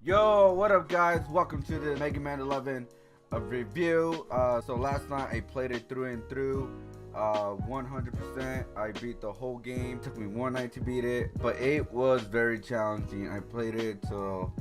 Yo, what up guys? Welcome to the Mega Man 11 review. So last night I played it through and through, 100%. I beat the whole game. It took me one night to beat it, but it was very challenging. I played it till,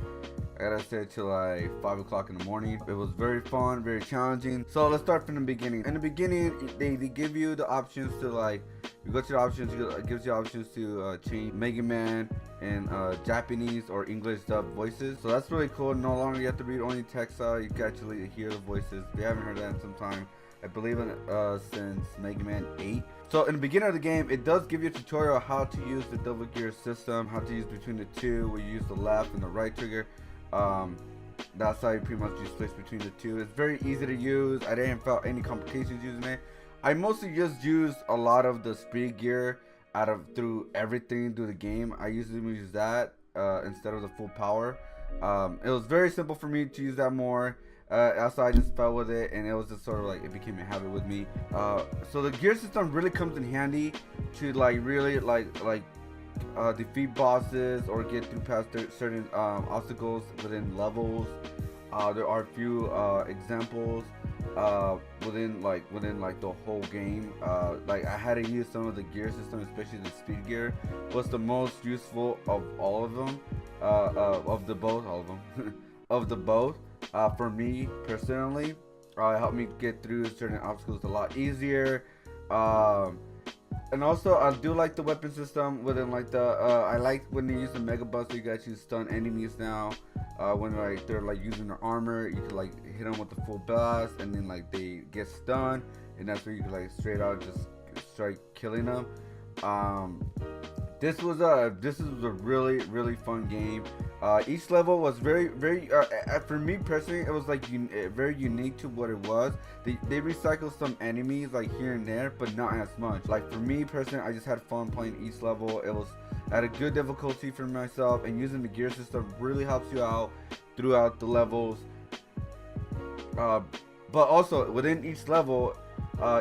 I gotta say, till like 5 o'clock in the morning. It was very fun, very challenging. So let's start from the beginning. In the beginning, they give you the options to like, you go to the options, it gives you options to change Mega Man and Japanese or English dub voices. So that's really cool. No longer you have to read only text out. You can actually hear the voices. If you haven't heard that in some time, I believe since Mega Man 8. So in the beginning of the game, it does give you a tutorial how to use the double gear system, how to use between the two, where you use the left and the right trigger. That's how you pretty much just switch between the two. It's very easy to use. I didn't feel any complications using it. I mostly just used a lot of the speed gear through everything through the game. I usually use that instead of the full power. It was very simple for me to use that more. Also, I just fell with it, and it was just sort of like it became a habit with me. So the gear system really comes in handy to like really defeat bosses or get through past certain obstacles within levels. There are a few examples within the whole game. Like I had to use some of the gear system, especially the speed gear was the most useful of all of them, of the both, all of them of the both. For me personally, it helped me get through certain obstacles a lot easier. And also, I do like the weapon system within like the. I like when they use the Mega Buster. You can actually stun enemies now. When like they're like using their armor, you can like hit them with the full blast, and then like they get stunned, and that's where you can like straight out just start killing them. This was a really fun game. Each level was very for me personally, it was like very unique to what it was. They recycled some enemies like here and there, but not as much. Like for me personally, I just had fun playing each level. It was at a good difficulty for myself, and using the gear system really helps you out throughout the levels. But also within each level,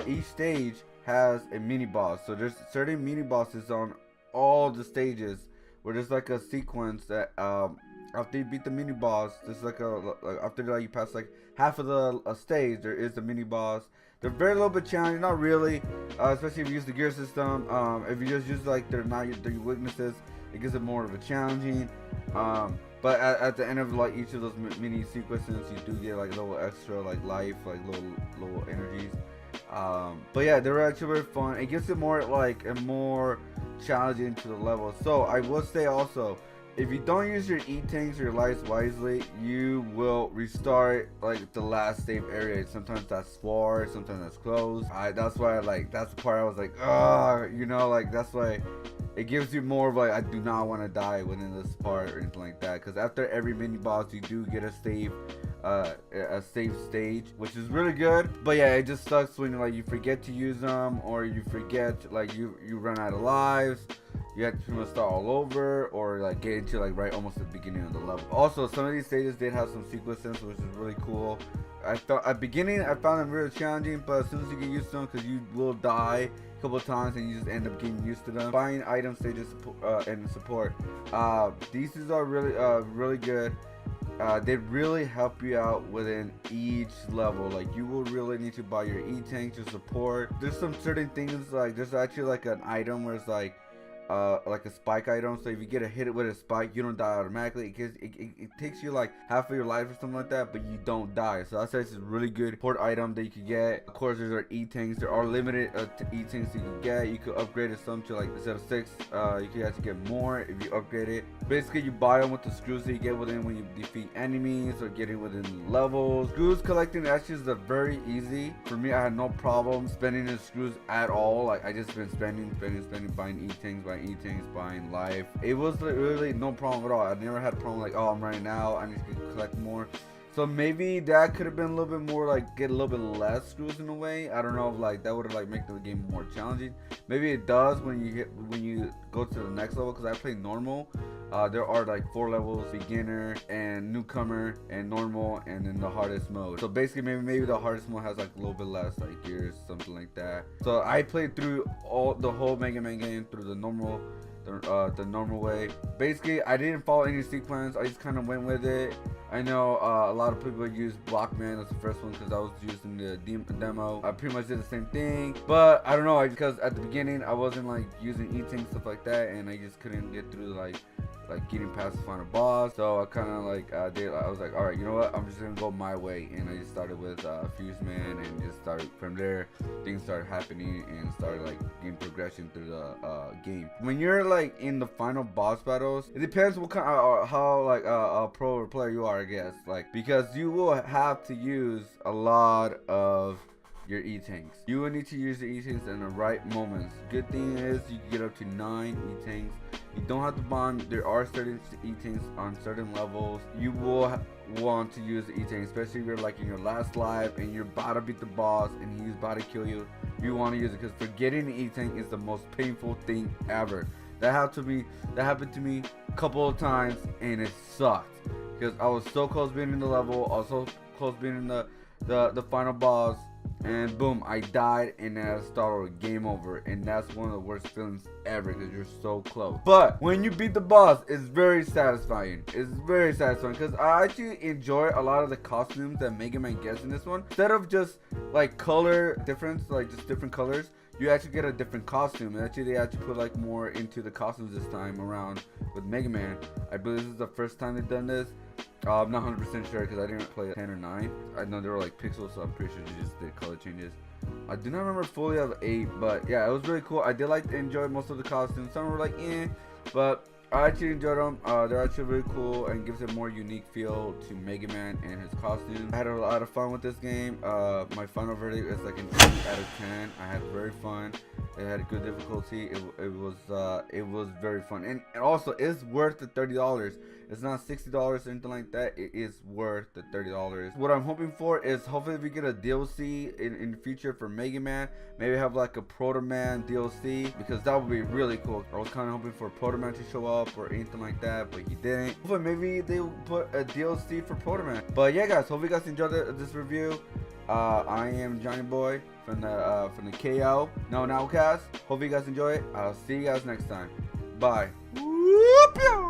each stage has a mini boss. So there's certain mini bosses on all the stages where there's like a sequence that after you beat the mini boss, there's like after like you pass like half of the stage, there is a mini boss. They're very little bit challenging, not really, especially if you use the gear system. If you just use like their weaknesses, it gives it more of a challenging. But at the end of like each of those mini sequences, you do get like a little extra like life, like little energies. But yeah, they're actually very fun. It gives it more like a more challenging to the level. So I will say also, if you don't use your E-tanks or your lives wisely, you will restart like the last save area. Sometimes that's far, sometimes that's close. That's why that's the part I was like, you know, like that's why it gives you more of like, I do not want to die within this part or anything like that. Because after every mini boss, you do get a save stage, which is really good. But yeah, it just sucks when like you forget to use them, or you forget like you run out of lives. You have to pretty much start all over, or like get into like right almost at the beginning of the level. Also, some of these stages did have some sequences, which is really cool. I thought at beginning I found them really challenging, but as soon as you get used to them, because you will die a couple of times and you just end up getting used to them. Buying items, stages, and support. These are really good. They really help you out within each level. Like you will really need to buy your E-tank to support. There's some certain things, like there's actually like an item where it's like a spike item. So if you get hit with a spike, you don't die automatically. It takes you like half of your life or something like that, but you don't die. So that's actually a really good support item that you could get. Of course, there are E-tanks. There are limited to E-tanks you can get. You could upgrade it some to like instead of 6, you could actually get more if you upgrade it. Basically, you buy them with the screws that you get within when you defeat enemies or getting within levels. Screws collecting actually is very easy. For me, I had no problem spending the screws at all. Like I just been spending, buying E-tanks, buying life. It was really no problem at all. I never had a problem like, oh, I'm running out, I need to collect more. So maybe that could have been a little bit more like get a little bit less screws in a way. I don't know if like that would have like make the game more challenging. Maybe it does when you go to the next level, because I play normal. There are like 4 levels: beginner and newcomer and normal, and then the hardest mode. So basically maybe the hardest mode has like a little bit less like gears, something like that. So I played through the whole Mega Man game through the normal the normal way. Basically, I didn't follow any sequence. I just kind of went with it. I know a lot of people use Blockman as the first one because I was using the demo. I pretty much did the same thing, but I don't know, because at the beginning I wasn't like using eating stuff like that, and I just couldn't get through like getting past the final boss. So I kind of like I was like, all right, you know what, I'm just gonna go my way, and I just started with Fuse Man, and just started from there. Things started happening and started like getting progression through the game. When you're like in the final boss battles, it depends what kind how like a pro player you are, I guess, like, because you will have to use a lot of your E-tanks. You will need to use the E-tanks in the right moments. Good thing is you can get up to 9 E-tanks. You don't have to bond. There are certain E-tanks on certain levels. You will want to use the E-tank, especially if you're like in your last life and you're about to beat the boss and he's about to kill you. You want to use it, because forgetting the E-tank is the most painful thing ever. That happened to me a couple of times, and it sucked because I was so close being in the level. I was so close being in the final boss, and boom, I died, and then I started game over, and that's one of the worst feelings ever because you're so close. But when you beat the boss, it's very satisfying. It's very satisfying because I actually enjoy a lot of the costumes that Mega Man gets in this one. Instead of just like color difference, like just different colors, you actually get a different costume. And actually, they actually put like more into the costumes this time around with Mega Man. I believe this is the first time they've done this. I'm not 100% sure because I didn't play 10 or 9. I know they were like pixels, so I'm pretty sure they just did color changes. I do not remember fully of 8, but yeah, it was really cool. I did like to enjoy most of the costumes. Some were like but I actually enjoyed them. They're actually really cool and gives a more unique feel to Mega Man and his costume. I had a lot of fun with this game. My final verdict is like an 8 out of 10. I had very fun. It had a good difficulty. It was very fun, and also it's worth the $30. It's not $60 or anything like that. It is worth the $30. What I'm hoping for is hopefully we get a DLC in the future for Mega Man. Maybe have like a Proto Man DLC, because that would be really cool. I was kind of hoping for Proto Man to show up or anything like that, but he didn't. Hopefully maybe they will put a DLC for Proto Man. But yeah, guys, hope you guys enjoyed this review. I am Jonnyboi from the KO No Nowcast. Hope you guys enjoy it. I'll see you guys next time. Bye. Whoop,